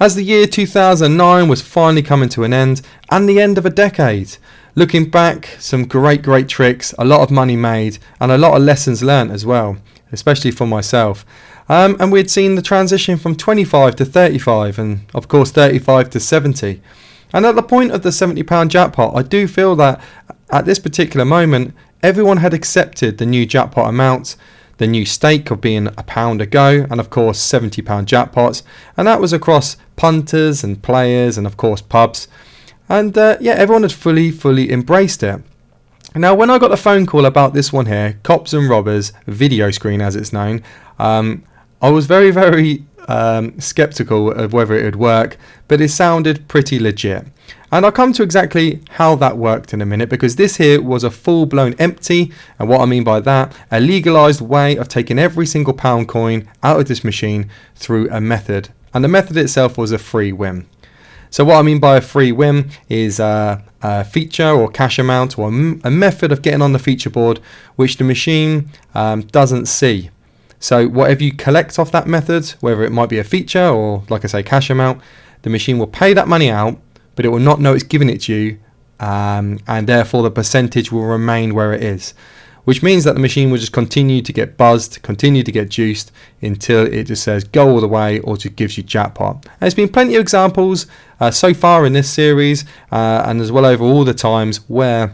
As the year 2009 was finally coming to an end, and the end of a decade. Looking back, some great tricks, a lot of money made, and a lot of lessons learnt as well, especially for myself. And we'd seen the transition from 25 to 35, and of course 35 to 70. And at the point of the £70 jackpot, I do feel that at this particular moment, everyone had accepted the new jackpot amount, the new stake of being £1 a go, and of course £70 jackpots, and that was across punters and players and of course pubs. And everyone had fully embraced it. Now, when I got the phone call about this one here, Cops and Robbers video screen as it's known, I was very skeptical of whether it would work, but it sounded pretty legit. And I'll come to exactly how that worked in a minute, because this here was a full-blown empty, and what I mean by that, a legalised way of taking every single pound coin out of this machine through a method. And the method itself was a free win. So what I mean by a free win is a feature or cash amount or a method of getting on the feature board which the machine doesn't see. So whatever you collect off that method, whether it might be a feature or, like I say, cash amount, the machine will pay that money out, but it will not know it's giving it to you, and therefore the percentage will remain where it is. Which means that the machine will just continue to get buzzed, continue to get juiced until it just says go all the way or just gives you jackpot. And there's been plenty of examples so far in this series and as well over all the times where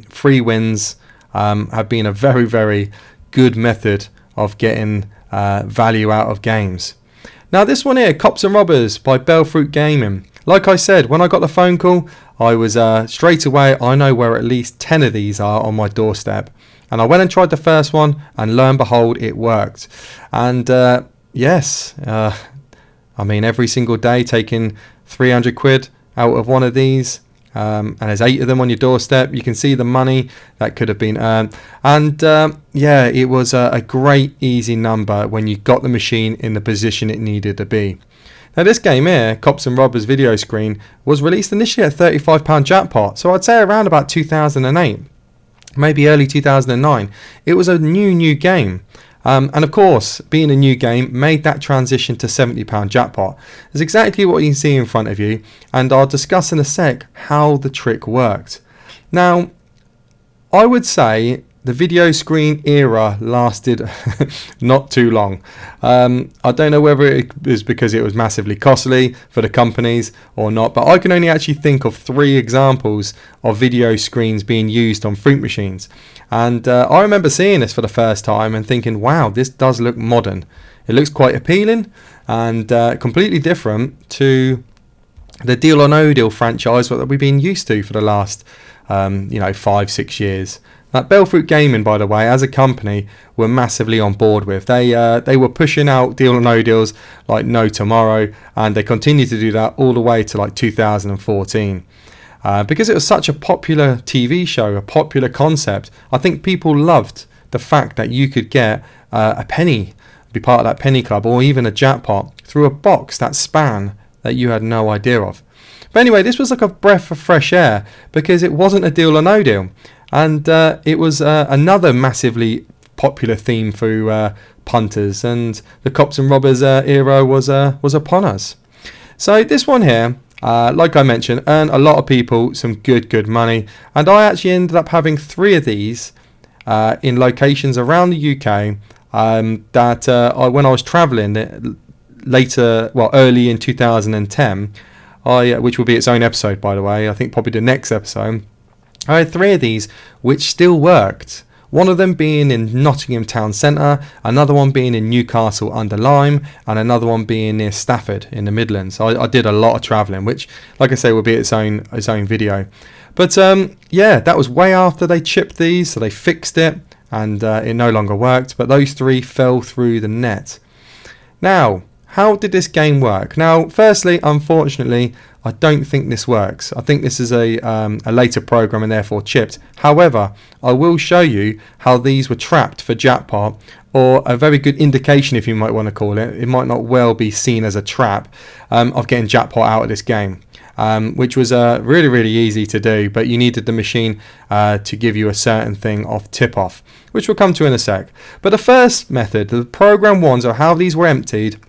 free wins have been a very good method of getting value out of games. Now this one here, Cops and Robbers by Bellfruit Gaming. Like I said, when I got the phone call, I was straight away, I know where at least 10 of these are on my doorstep. And I went and tried the first one, and lo and behold, it worked. And yes, I mean, every single day taking 300 quid out of one of these. And there's 8 of them on your doorstep. You can see the money that could have been earned. And it was a great easy number when you got the machine in the position it needed to be. Now this game here, Cops and Robbers video screen, was released initially at £35 jackpot, so I'd say around about 2008, maybe early 2009. It was a new game, and of course, being a new game made that transition to £70 jackpot. It's exactly what you can see in front of you, and I'll discuss in a sec how the trick worked. Now, I would say the video screen era lasted not too long. I don't know whether it is because it was massively costly for the companies or not, but I can only actually think of 3 examples of video screens being used on fruit machines. And I remember seeing this for the first time and thinking, wow, this does look modern. It looks quite appealing and completely different to the Deal or No Deal franchise that we've been used to for the last 5-6 years. That Bellfruit Gaming, by the way, as a company, were massively on board with. They were pushing out Deal or No Deals like no tomorrow, and they continued to do that all the way to like 2014. Because it was such a popular TV show, a popular concept, I think people loved the fact that you could get a penny, be part of that penny club, or even a jackpot through a box that span that you had no idea of. But anyway, this was like a breath of fresh air because it wasn't a Deal or No Deal. And it was another massively popular theme for punters, and the Cops and Robbers era was upon us. So this one here, like I mentioned, earned a lot of people some good money, and I actually ended up having 3 of these in locations around the UK when I was travelling early in 2010, which will be its own episode, by the way. I think probably the next episode. I had 3 of these which still worked. One of them being in Nottingham Town Centre, another one being in Newcastle under Lyme, and another one being near Stafford in the Midlands. So I did a lot of travelling, which, like I say, will be its own video. But that was way after they chipped these, so they fixed it, and it no longer worked. But those 3 fell through the net. Now, how did this game work? Now, firstly, unfortunately, I don't think this works. I think this is a later program and therefore chipped. However, I will show you how these were trapped for jackpot, or a very good indication, if you might want to call it. It might not well be seen as a trap of getting jackpot out of this game, which was really easy to do, but you needed the machine to give you a certain thing of tip-off, which we'll come to in a sec. But the first method, the program ones, or how these were emptied,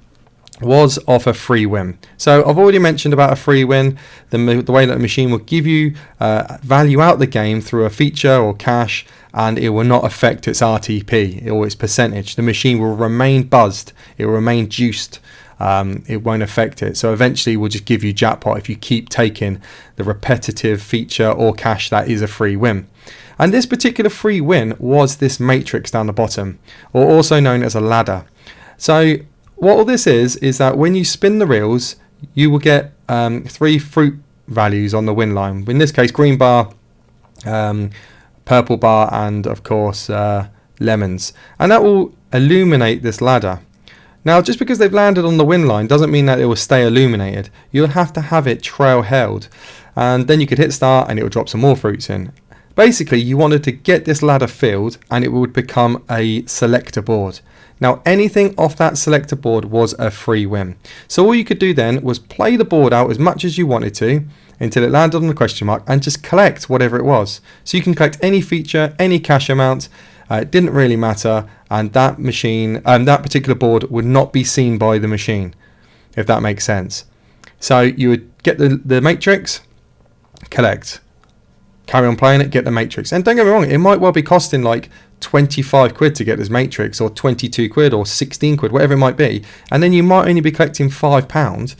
was off a free win. So I've already mentioned about a free win, the way that the machine will give you value out the game through a feature or cash, and it will not affect its RTP or its percentage. The machine will remain buzzed, it will remain juiced, it won't affect it. So eventually we'll just give you jackpot if you keep taking the repetitive feature or cash that is a free win. And this particular free win was this matrix down the bottom, or also known as a ladder. So what all this is that when you spin the reels, you will get 3 fruit values on the win line. In this case, green bar, purple bar, and of course lemons. And that will illuminate this ladder. Now, just because they've landed on the win line doesn't mean that it will stay illuminated. You'll have to have it trail held. And then you could hit start and it will drop some more fruits in. Basically, you wanted to get this ladder filled and it would become a selector board. Now, anything off that selector board was a free win. So all you could do then was play the board out as much as you wanted to until it landed on the question mark and just collect whatever it was. So you can collect any feature, any cash amount. It didn't really matter, and that machine, that particular board would not be seen by the machine, if that makes sense. So you would get the matrix, collect, carry on playing it, get the matrix. And don't get me wrong, it might well be costing like 25 quid to get this matrix, or 22 quid, or 16 quid, whatever it might be. And then you might only be collecting £5,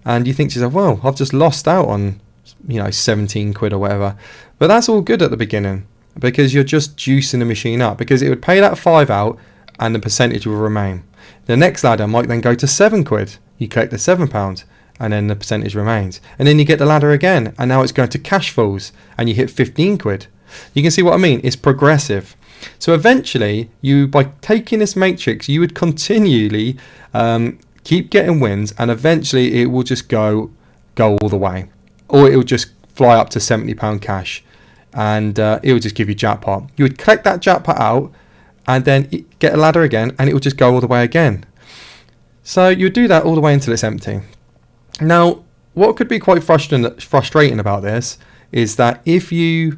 and you think to yourself, well, I've just lost out on, 17 quid or whatever. But that's all good at the beginning, because you're just juicing the machine up, because it would pay that 5 out and the percentage will remain. The next ladder might then go to 7 quid. You collect the £7 and then the percentage remains. And then you get the ladder again, and now it's going to cash falls and you hit 15 quid. You can see what I mean? It's progressive. So eventually, by taking this matrix, you would continually keep getting wins, and eventually it will just go all the way. Or it will just fly up to £70 cash, and it will just give you jackpot. You would collect that jackpot out and then get a ladder again, and it will just go all the way again. So you would do that all the way until it's empty. Now, what could be quite frustrating about this is that if you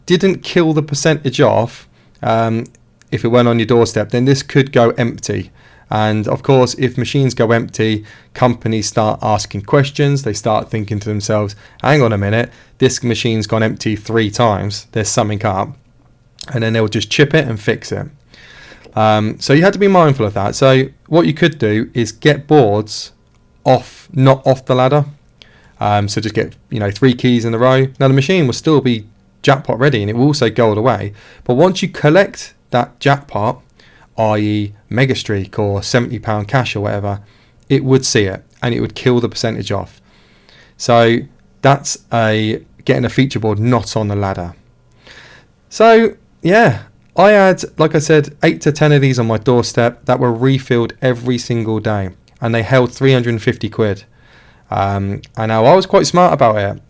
didn't kill the percentage off, if it weren't on your doorstep, then this could go empty. And of course, if machines go empty, companies start asking questions. They start thinking to themselves, hang on a minute, this machine's gone empty 3 times, there's something up. And then they'll just chip it and fix it. So you had to be mindful of that. So what you could do is get boards not off the ladder. So just get 3 keys in a row. Now the machine will still be jackpot ready, and it will also go all the way. But once you collect that jackpot, i.e. mega streak or £70 cash or whatever, it would see it and it would kill the percentage off. So that's getting a feature board not on the ladder. So yeah, I had, like I said, 8 to 10 of these on my doorstep that were refilled every single day, and they held 350 quid. And now I was quite smart about it,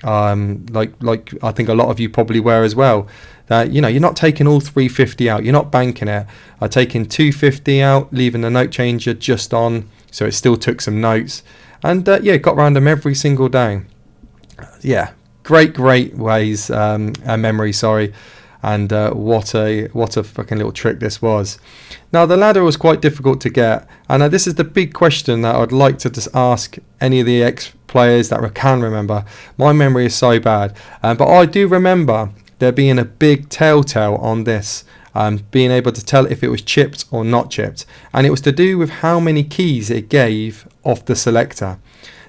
like I think a lot of you probably were as well, that you're not taking all 350 out, you're not banking it. I'm taking 250 out, leaving the note changer just on, so it still took some notes, and got around them every single day. Great ways, memory, sorry. And what a fucking little trick this was. Now the ladder was quite difficult to get, and this is the big question that I'd like to just ask any of the ex-players that can remember. My memory is so bad, but I do remember there being a big telltale on this, being able to tell if it was chipped or not chipped, and it was to do with how many keys it gave off the selector.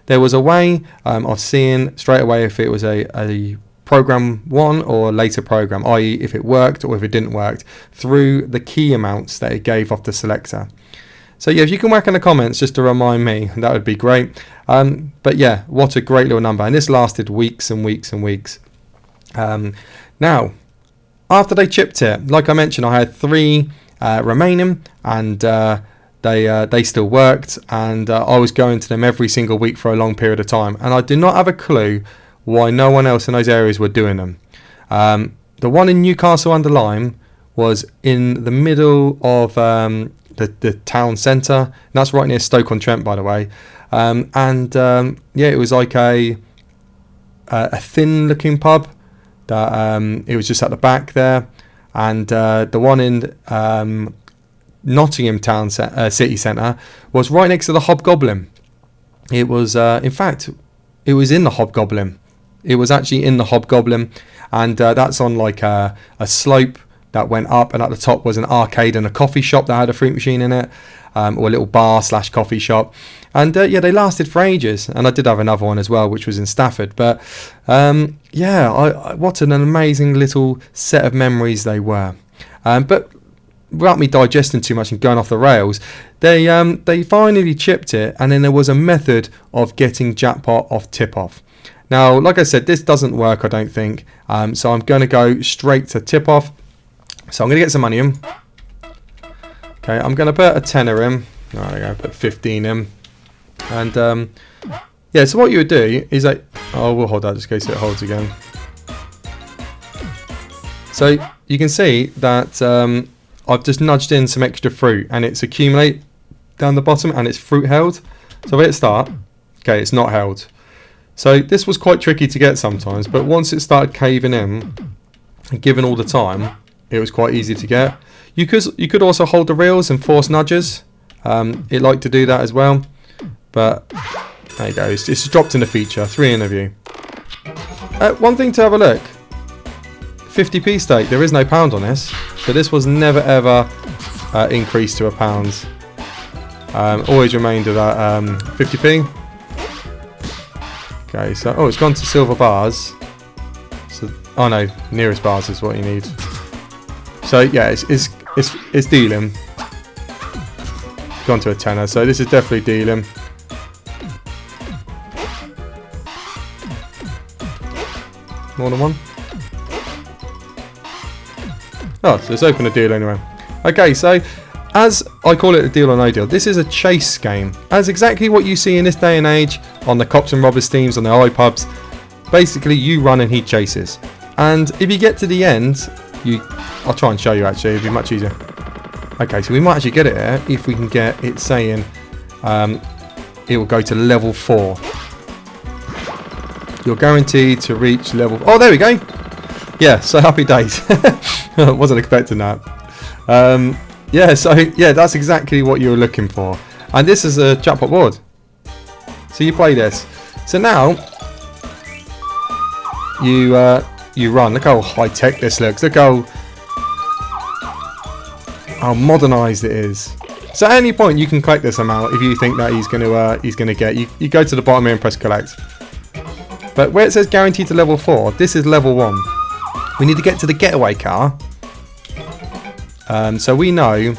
There was a way of seeing straight away if it was a program 1 or later program, i.e. if it worked or if it didn't work, through the key amounts that it gave off the selector. So if you can whack in the comments just to remind me, that would be great. But what a great little number, and this lasted weeks and weeks and weeks. Now, after they chipped it, like I mentioned, I had 3 remaining, and they still worked, and I was going to them every single week for a long period of time, and I do not have a clue why no one else in those areas were doing them. The one in Newcastle under Lyme was in the middle of the town centre, and that's right near Stoke-on-Trent, by the way. It was like a thin looking pub that it was just at the back there. And the one in Nottingham Town City Centre was right next to the Hobgoblin. It was, in fact, it was in the Hobgoblin. It was actually in the Hobgoblin, and that's on like a slope that went up, and at the top was an arcade and a coffee shop that had a fruit machine in it, or a little bar / coffee shop. And yeah, they lasted for ages. And I did have another one as well, which was in Stafford. But yeah, what an amazing little set of memories they were. But without me digesting too much and going off the rails, they finally chipped it, and then there was a method of getting jackpot off tip-off. Now, like I said, this doesn't work, I don't think. So I'm going to go straight to tip-off. So I'm going to get some money in. Okay, I'm going to put a tenner in. Right, I'm going to put 15 in. And yeah, so what you would do is like, oh, we'll hold that just in case it holds again. So you can see that I've just nudged in some extra fruit, and it's accumulate down the bottom, and it's fruit held. So we hit start. Okay, it's not held. So this was quite tricky to get sometimes, but once it started caving in and given all the time, it was quite easy to get. You could also hold the reels and force nudges. It liked to do that as well. But there you go. It's dropped in the feature. 3 in a view. One thing to have a look. 50p stake. There is no pound on this. So this was never ever increased to £1. Always remained at that 50p. Okay, so it's gone to silver bars. So oh no, nearest bars is what you need. So yeah, it's dealing. Gone to a tenner, so this is definitely dealing. More than one. Oh, so it's open a deal anyway. Okay, so as I call it a deal or no deal, this is a chase game. As exactly what you see in this day and age on the cops and robbers teams, on the iPubs. Basically, you run and he chases. And if you get to the end, I'll try and show you actually, it'll be much easier. Okay, so we might actually get it here if we can get it saying it will go to level 4. You're guaranteed to reach level... Oh, there we go. Yeah, so happy days. Wasn't expecting that. Yeah, so yeah, that's exactly what you were looking for. And this is a jackpot board. So you play this. So now you run. Look how high tech this looks. Look how modernised it is. So at any point you can collect this amount if you think that he's gonna get. You go to the bottom here and press collect. But where it says guaranteed to level 4, this is level 1. We need to get to the getaway car. So we know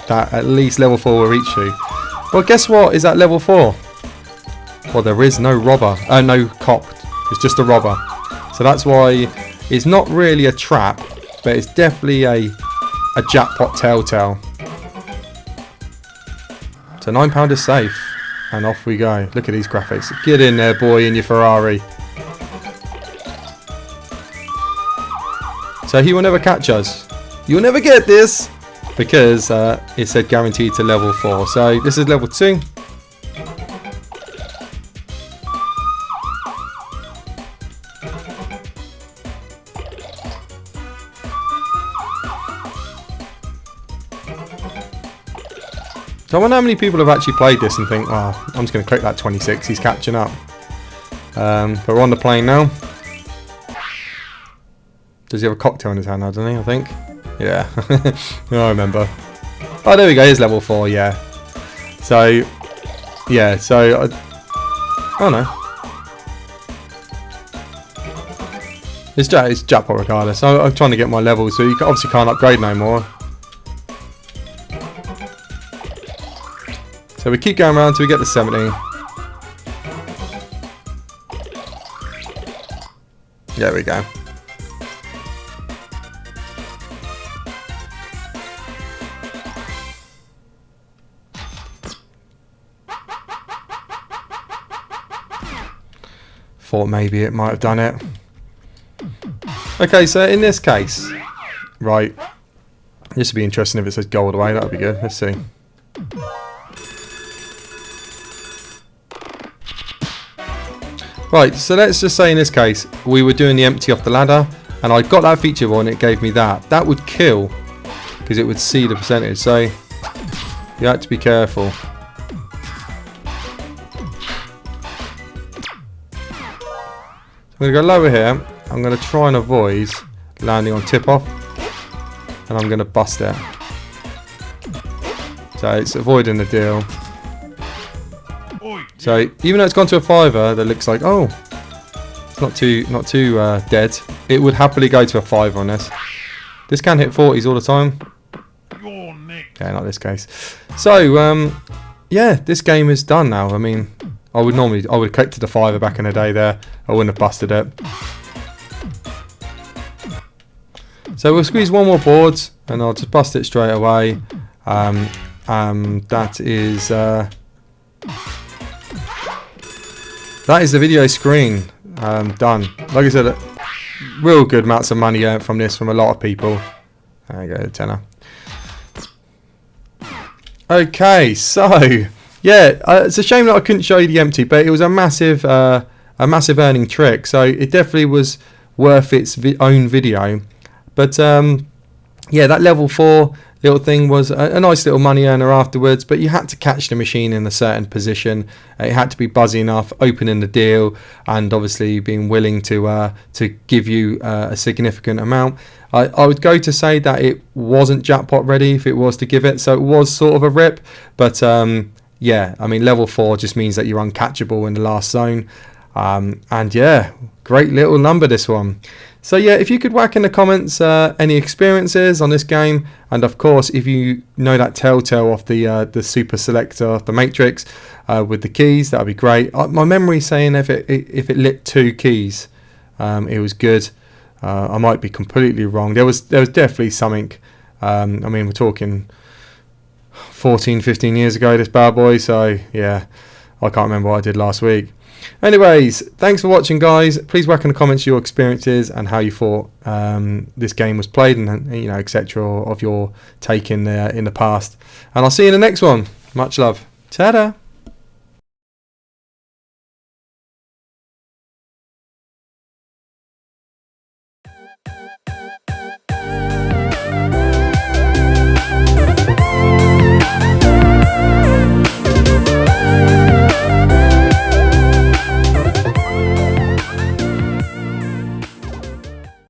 that at least level 4 will reach you. Well, guess what is at level 4? Well, there is no robber. No cop. It's just a robber. So that's why it's not really a trap, but it's definitely a jackpot telltale. So £9 is safe. And off we go. Look at these graphics. Get in there, boy, in your Ferrari. So he will never catch us. You'll never get this because it said guaranteed to level 4. So this is level 2. So I wonder how many people have actually played this and think, oh, I'm just going to click that 26, he's catching up. But we're on the plane now. Does he have a cocktail in his hand now, doesn't he, I think? Yeah. I remember. Oh, there we go, here's level 4, yeah. So, yeah, so... oh, no. It's jackpot regardless. I'm trying to get my levels, so you obviously can't upgrade no more. So we keep going around until we get to 70. There we go. Thought maybe it might have done it. Okay, so in this case, right, this would be interesting if it says gold away, that would be good. Let's see. Right, so let's just say in this case, we were doing the empty off the ladder, and I got that feature on, it gave me that. That would kill, because it would see the percentage. So, You had to be careful. I'm going to go lower here. I'm going to try and avoid landing on tip-off. And I'm going to bust it. So it's avoiding the deal. So even though it's gone to a fiver, that looks like, oh, it's not too dead. It would happily go to a fiver on this. This can hit 40s all the time. Yeah, not this case. So yeah, this game is done now. I mean, I would have collected a fiver back in the day there. I wouldn't have busted it. So we'll squeeze one more board and I'll just bust it straight away. That is the video screen done. Like I said, real good amounts of money earned from this from a lot of people. There you go, tenner. Okay, so yeah, it's a shame that I couldn't show you the empty, but it was a massive earning trick. So it definitely was worth its own video. But yeah, that level 4 little thing was a nice little money earner afterwards, but you had to catch the machine in a certain position. It had to be buzzy enough, opening the deal, and obviously being willing to give you a significant amount. I would go to say that it wasn't jackpot ready if it was to give it, so it was sort of a rip. But yeah, I mean, level 4 just means that you're uncatchable in the last zone. And yeah, great little number, this one. So yeah, if you could whack in the comments any experiences on this game, and of course if you know that telltale off the super selector, the matrix with the keys, that would be great. My memory is saying if it lit 2 keys, it was good. I might be completely wrong. There was definitely something. I mean, we're talking 14, 15 years ago, this bad boy. So yeah, I can't remember what I did last week. Anyways, thanks for watching, guys. Please whack in the comments your experiences and how you thought this game was played, and you know, etc. of your take in the past. And I'll see you in the next one. Much love. Ta-da.